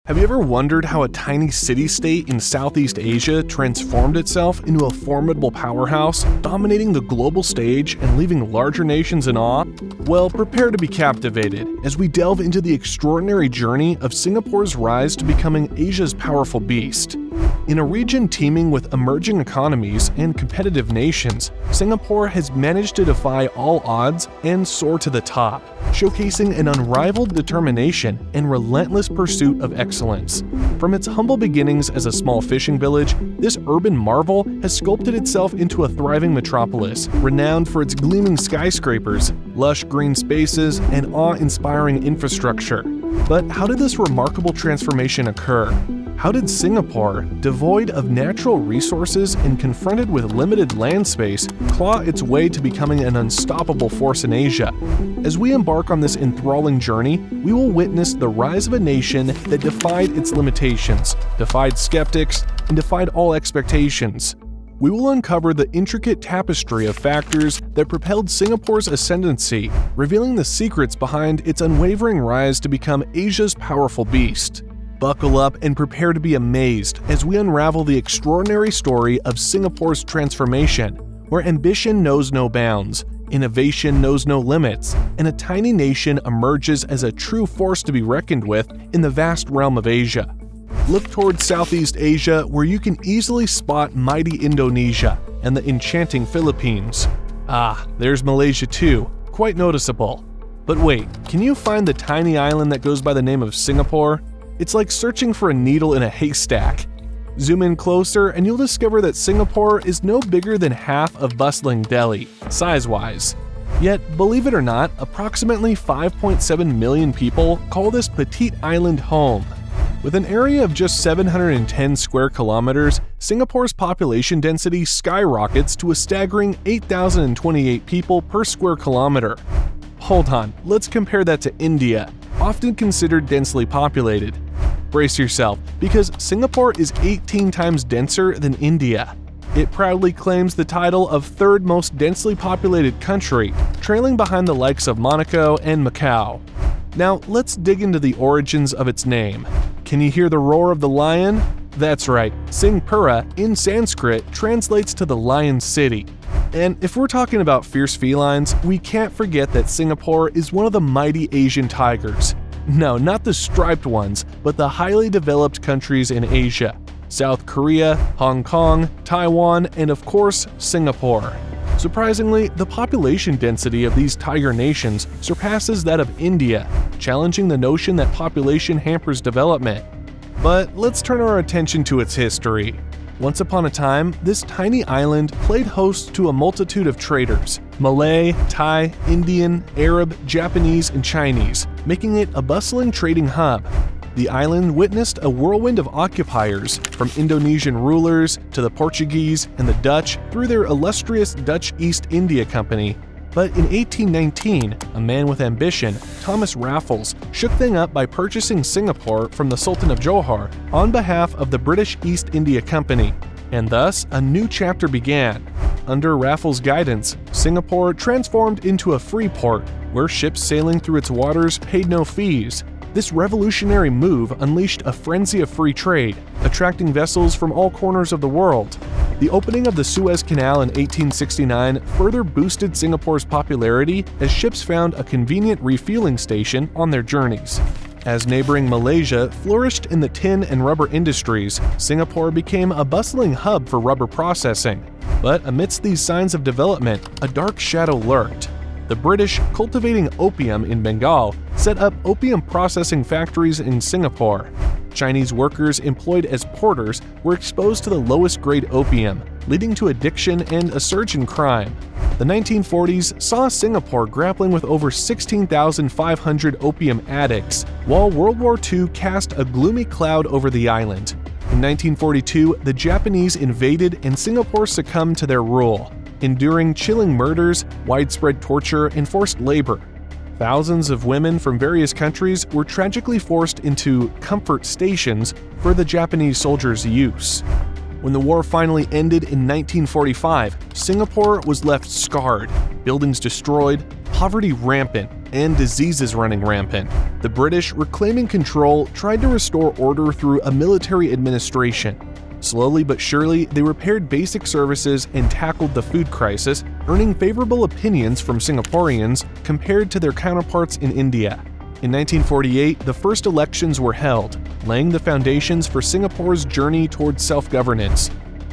Have you ever wondered how a tiny city-state in Southeast Asia transformed itself into a formidable powerhouse, dominating the global stage and leaving larger nations in awe? Well, prepare to be captivated as we delve into the extraordinary journey of Singapore's rise to becoming Asia's powerful beast. In a region teeming with emerging economies and competitive nations, Singapore has managed to defy all odds and soar to the top, showcasing an unrivaled determination and relentless pursuit of excellence. From its humble beginnings as a small fishing village, this urban marvel has sculpted itself into a thriving metropolis, renowned for its gleaming skyscrapers, lush green spaces, and awe-inspiring infrastructure. But how did this remarkable transformation occur? How did Singapore, devoid of natural resources and confronted with limited land space, claw its way to becoming an unstoppable force in Asia? As we embark on this enthralling journey, we will witness the rise of a nation that defied its limitations, defied skeptics, and defied all expectations. We will uncover the intricate tapestry of factors that propelled Singapore's ascendancy, revealing the secrets behind its unwavering rise to become Asia's powerful beast. Buckle up and prepare to be amazed as we unravel the extraordinary story of Singapore's transformation, where ambition knows no bounds, innovation knows no limits, and a tiny nation emerges as a true force to be reckoned with in the vast realm of Asia. Look towards Southeast Asia, where you can easily spot mighty Indonesia and the enchanting Philippines. Ah, there's Malaysia too, quite noticeable. But wait, can you find the tiny island that goes by the name of Singapore? It's like searching for a needle in a haystack. Zoom in closer and you'll discover that Singapore is no bigger than half of bustling Delhi, size-wise. Yet, believe it or not, approximately 5.7 million people call this petite island home. With an area of just 710 square kilometers, Singapore's population density skyrockets to a staggering 8,028 people per square kilometer. Hold on, let's compare that to India, often considered densely populated. Brace yourself, because Singapore is 18 times denser than India. It proudly claims the title of third most densely populated country, trailing behind the likes of Monaco and Macau. Now, let's dig into the origins of its name. Can you hear the roar of the lion? That's right, Singapura in Sanskrit translates to the Lion City. And if we're talking about fierce felines, we can't forget that Singapore is one of the mighty Asian tigers. No, not the striped ones, but the highly developed countries in Asia: South Korea, Hong Kong, Taiwan, and of course, Singapore. Surprisingly, the population density of these tiger nations surpasses that of India, challenging the notion that population hampers development. But let's turn our attention to its history. Once upon a time, this tiny island played host to a multitude of traders: Malay, Thai, Indian, Arab, Japanese, and Chinese, making it a bustling trading hub. The island witnessed a whirlwind of occupiers, from Indonesian rulers to the Portuguese and the Dutch through their illustrious Dutch East India Company. But in 1819, a man with ambition, Thomas Raffles, shook things up by purchasing Singapore from the Sultan of Johor on behalf of the British East India Company, and thus a new chapter began. Under Raffles' guidance, Singapore transformed into a free port, where ships sailing through its waters paid no fees. This revolutionary move unleashed a frenzy of free trade, attracting vessels from all corners of the world. The opening of the Suez Canal in 1869 further boosted Singapore's popularity as ships found a convenient refueling station on their journeys. As neighboring Malaysia flourished in the tin and rubber industries, Singapore became a bustling hub for rubber processing. But amidst these signs of development, a dark shadow lurked. The British, cultivating opium in Bengal, set up opium processing factories in Singapore. Chinese workers employed as porters were exposed to the lowest grade opium, leading to addiction and a surge in crime. The 1940s saw Singapore grappling with over 16,500 opium addicts, while World War II cast a gloomy cloud over the island. In 1942, the Japanese invaded and Singapore succumbed to their rule, enduring chilling murders, widespread torture, and forced labor. Thousands of women from various countries were tragically forced into comfort stations for the Japanese soldiers' use. When the war finally ended in 1945, Singapore was left scarred, buildings destroyed, poverty rampant, and diseases running rampant. The British, reclaiming control, tried to restore order through a military administration. Slowly but surely, they repaired basic services and tackled the food crisis, earning favorable opinions from Singaporeans compared to their counterparts in India. In 1948, the first elections were held, laying the foundations for Singapore's journey towards self-governance.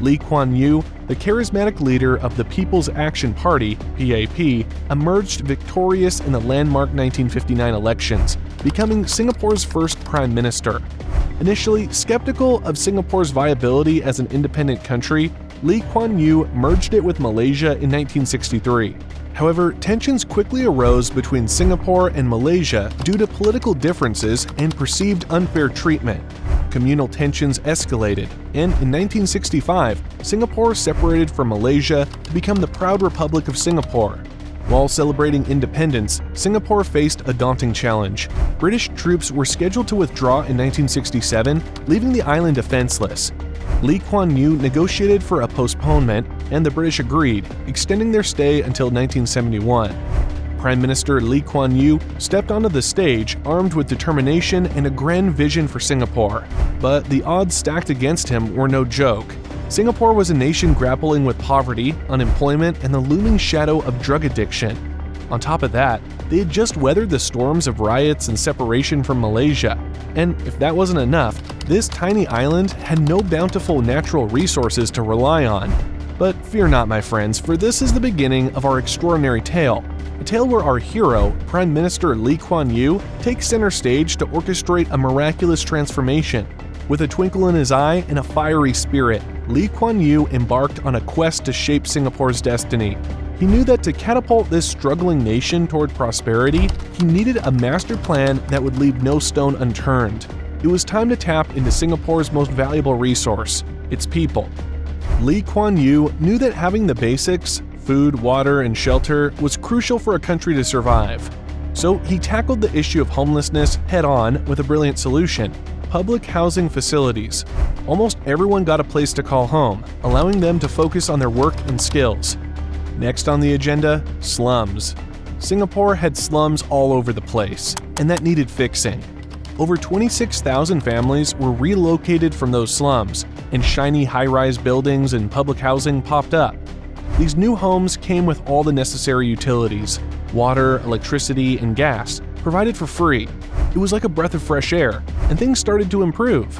Lee Kuan Yew, the charismatic leader of the People's Action Party (PAP), emerged victorious in the landmark 1959 elections, becoming Singapore's first prime minister. Initially skeptical of Singapore's viability as an independent country, Lee Kuan Yew merged it with Malaysia in 1963. However, tensions quickly arose between Singapore and Malaysia due to political differences and perceived unfair treatment. Communal tensions escalated, and in 1965, Singapore separated from Malaysia to become the proud Republic of Singapore. While celebrating independence, Singapore faced a daunting challenge. British troops were scheduled to withdraw in 1967, leaving the island defenseless. Lee Kuan Yew negotiated for a postponement, and the British agreed, extending their stay until 1971. Prime Minister Lee Kuan Yew stepped onto the stage armed with determination and a grand vision for Singapore. But the odds stacked against him were no joke. Singapore was a nation grappling with poverty, unemployment, and the looming shadow of drug addiction. On top of that, they had just weathered the storms of riots and separation from Malaysia. And if that wasn't enough, this tiny island had no bountiful natural resources to rely on. But fear not, my friends, for this is the beginning of our extraordinary tale. A tale where our hero, Prime Minister Lee Kuan Yew, takes center stage to orchestrate a miraculous transformation. With a twinkle in his eye and a fiery spirit, Lee Kuan Yew embarked on a quest to shape Singapore's destiny. He knew that to catapult this struggling nation toward prosperity, he needed a master plan that would leave no stone unturned. It was time to tap into Singapore's most valuable resource, its people. Lee Kuan Yew knew that having the basics, food, water, and shelter, was crucial for a country to survive. So he tackled the issue of homelessness head-on with a brilliant solution: public housing facilities. Almost everyone got a place to call home, allowing them to focus on their work and skills. Next on the agenda, slums. Singapore had slums all over the place, and that needed fixing. Over 26,000 families were relocated from those slums, and shiny high-rise buildings and public housing popped up. These new homes came with all the necessary utilities: water, electricity, and gas, provided for free. It was like a breath of fresh air, and things started to improve.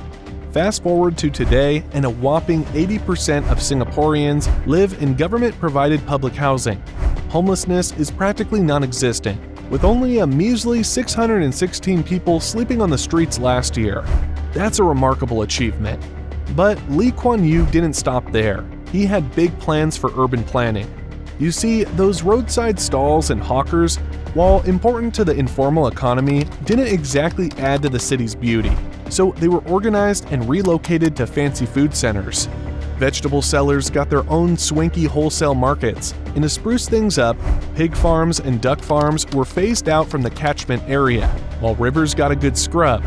Fast forward to today, and a whopping 80% of Singaporeans live in government-provided public housing. Homelessness is practically non-existent, with only a measly 616 people sleeping on the streets last year. That's a remarkable achievement. But Lee Kuan Yew didn't stop there. He had big plans for urban planning. You see, those roadside stalls and hawkers, while important to the informal economy, didn't exactly add to the city's beauty. So they were organized and relocated to fancy food centers. Vegetable sellers got their own swanky wholesale markets, and to spruce things up, pig farms and duck farms were phased out from the catchment area, while rivers got a good scrub.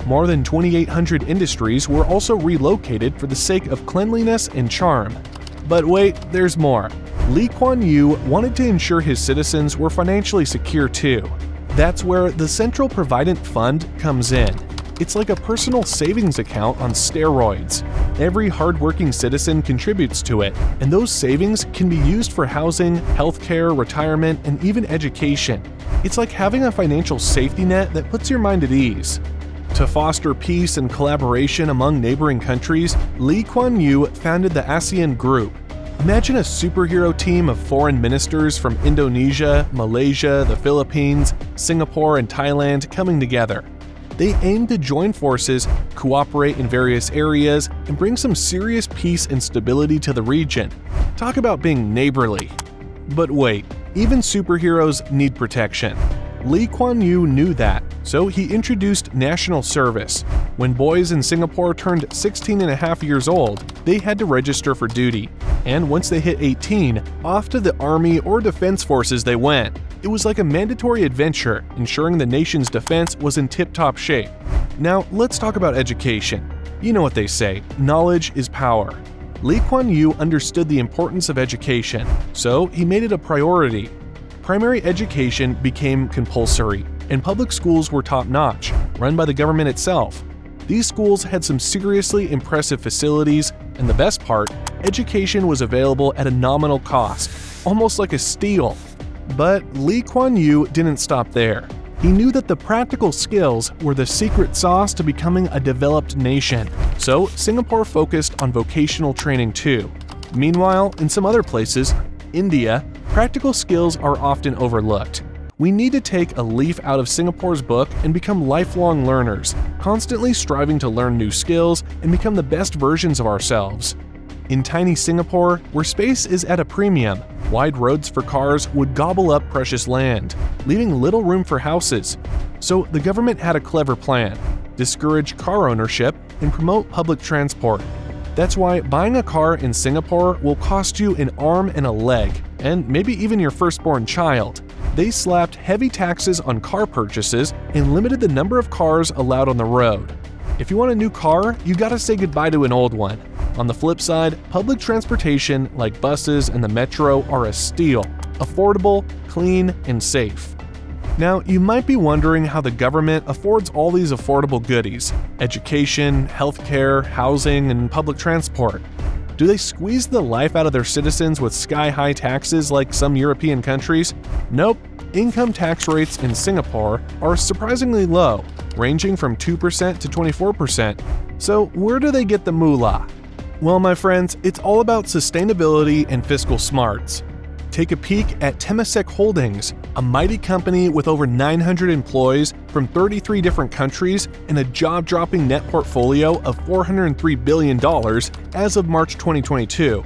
More than 2,800 industries were also relocated for the sake of cleanliness and charm. But wait, there's more. Lee Kuan Yew wanted to ensure his citizens were financially secure too. That's where the Central Provident Fund comes in. It's like a personal savings account on steroids. Every hardworking citizen contributes to it, and those savings can be used for housing, healthcare, retirement, and even education. It's like having a financial safety net that puts your mind at ease. To foster peace and collaboration among neighboring countries, Lee Kuan Yew founded the ASEAN Group. Imagine a superhero team of foreign ministers from Indonesia, Malaysia, the Philippines, Singapore, and Thailand coming together. They aim to join forces, cooperate in various areas, and bring some serious peace and stability to the region. Talk about being neighborly. But wait, even superheroes need protection. Lee Kuan Yew knew that, so he introduced national service. When boys in Singapore turned 16.5 years old, they had to register for duty. And once they hit 18, off to the army or defense forces they went. It was like a mandatory adventure, ensuring the nation's defense was in tip-top shape. Now, let's talk about education. You know what they say, knowledge is power. Lee Kuan Yew understood the importance of education, so he made it a priority. primary education became compulsory, and public schools were top-notch, run by the government itself. These schools had some seriously impressive facilities, and the best part, education was available at a nominal cost, almost like a steal. But Lee Kuan Yew didn't stop there. He knew that the practical skills were the secret sauce to becoming a developed nation, so Singapore focused on vocational training too. Meanwhile, in some other places, India, practical skills are often overlooked. We need to take a leaf out of Singapore's book and become lifelong learners, constantly striving to learn new skills and become the best versions of ourselves. In tiny Singapore, where space is at a premium, wide roads for cars would gobble up precious land, leaving little room for houses. So the government had a clever plan: discourage car ownership and promote public transport. That's why buying a car in Singapore will cost you an arm and a leg, and maybe even your firstborn child. They slapped heavy taxes on car purchases and limited the number of cars allowed on the road. If you want a new car, you gotta say goodbye to an old one. On the flip side, public transportation like buses and the metro are a steal: affordable, clean, and safe. Now, you might be wondering how the government affords all these affordable goodies: education, healthcare, housing, and public transport. Do they squeeze the life out of their citizens with sky-high taxes like some European countries? Nope. Income tax rates in Singapore are surprisingly low, ranging from 2% to 24%. So where do they get the moolah? Well, my friends, it's all about sustainability and fiscal smarts. Take a peek at Temasek Holdings, a mighty company with over 900 employees from 33 different countries and a jaw-dropping net portfolio of $403 billion as of March 2022.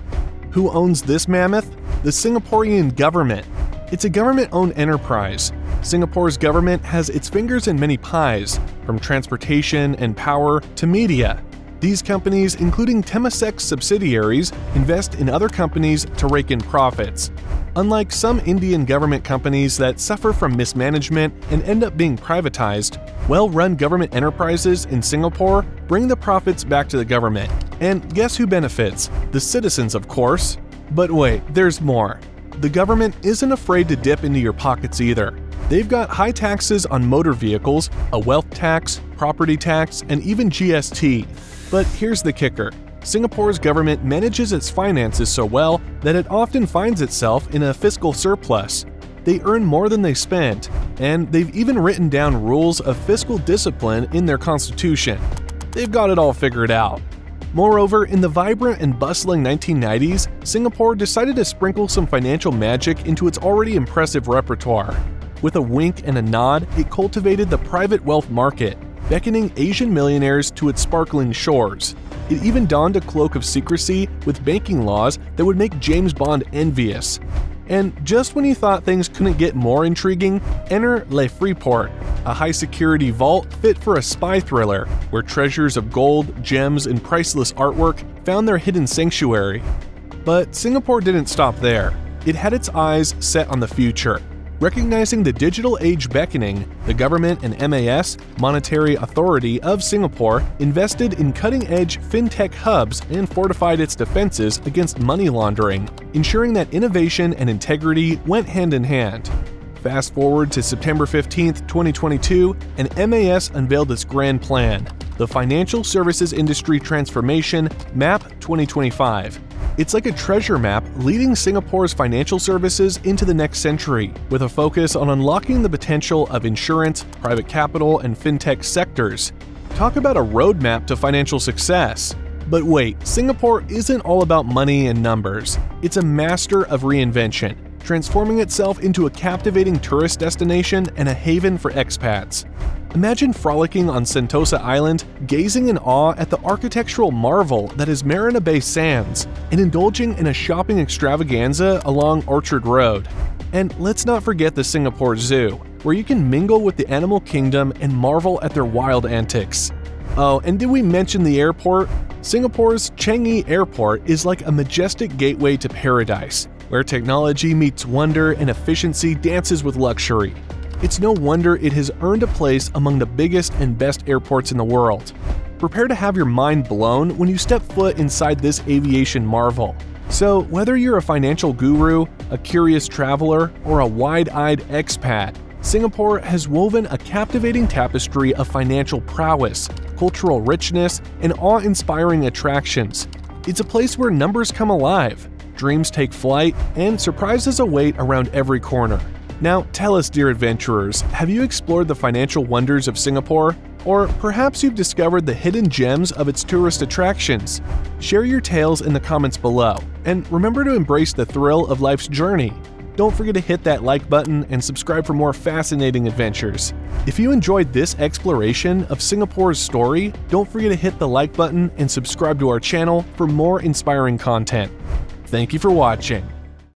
Who owns this mammoth? The Singaporean government. It's a government-owned enterprise. Singapore's government has its fingers in many pies, from transportation and power to media. These companies, including Temasek's subsidiaries, invest in other companies to rake in profits. Unlike some Indian government companies that suffer from mismanagement and end up being privatized, well-run government enterprises in Singapore bring the profits back to the government. And guess who benefits? The citizens, of course. But wait, there's more. The government isn't afraid to dip into your pockets either. They've got high taxes on motor vehicles, a wealth tax, property tax, and even GST. But here's the kicker. Singapore's government manages its finances so well that it often finds itself in a fiscal surplus. They earn more than they spend, and they've even written down rules of fiscal discipline in their constitution. They've got it all figured out. Moreover, in the vibrant and bustling 1990s, Singapore decided to sprinkle some financial magic into its already impressive repertoire. With a wink and a nod, it cultivated the private wealth market, beckoning Asian millionaires to its sparkling shores. It even donned a cloak of secrecy with banking laws that would make James Bond envious. And just when you thought things couldn't get more intriguing, enter Le Freeport, a high-security vault fit for a spy thriller, where treasures of gold, gems, and priceless artwork found their hidden sanctuary. But Singapore didn't stop there. It had its eyes set on the future. Recognizing the digital age beckoning, the government and MAS, Monetary Authority of Singapore, invested in cutting-edge fintech hubs and fortified its defenses against money laundering, ensuring that innovation and integrity went hand in hand. Fast forward to September 15, 2022, and MAS unveiled its grand plan, the Financial Services Industry Transformation MAP 2025. It's like a treasure map leading Singapore's financial services into the next century, with a focus on unlocking the potential of insurance, private capital, and fintech sectors. Talk about a roadmap to financial success. But wait, Singapore isn't all about money and numbers. It's a master of reinvention, transforming itself into a captivating tourist destination and a haven for expats. Imagine frolicking on Sentosa Island, gazing in awe at the architectural marvel that is Marina Bay Sands, and indulging in a shopping extravaganza along Orchard Road. And let's not forget the Singapore Zoo, where you can mingle with the animal kingdom and marvel at their wild antics. Oh, and did we mention the airport? Singapore's Changi Airport is like a majestic gateway to paradise, where technology meets wonder and efficiency dances with luxury. It's no wonder it has earned a place among the biggest and best airports in the world. Prepare to have your mind blown when you step foot inside this aviation marvel. So, whether you're a financial guru, a curious traveler, or a wide-eyed expat, Singapore has woven a captivating tapestry of financial prowess, cultural richness, and awe-inspiring attractions. It's a place where numbers come alive, dreams take flight, and surprises await around every corner. Now, tell us, dear adventurers, have you explored the financial wonders of Singapore? Or perhaps you've discovered the hidden gems of its tourist attractions? Share your tales in the comments below, and remember to embrace the thrill of life's journey. Don't forget to hit that like button and subscribe for more fascinating adventures. If you enjoyed this exploration of Singapore's story, don't forget to hit the like button and subscribe to our channel for more inspiring content. Thank you for watching.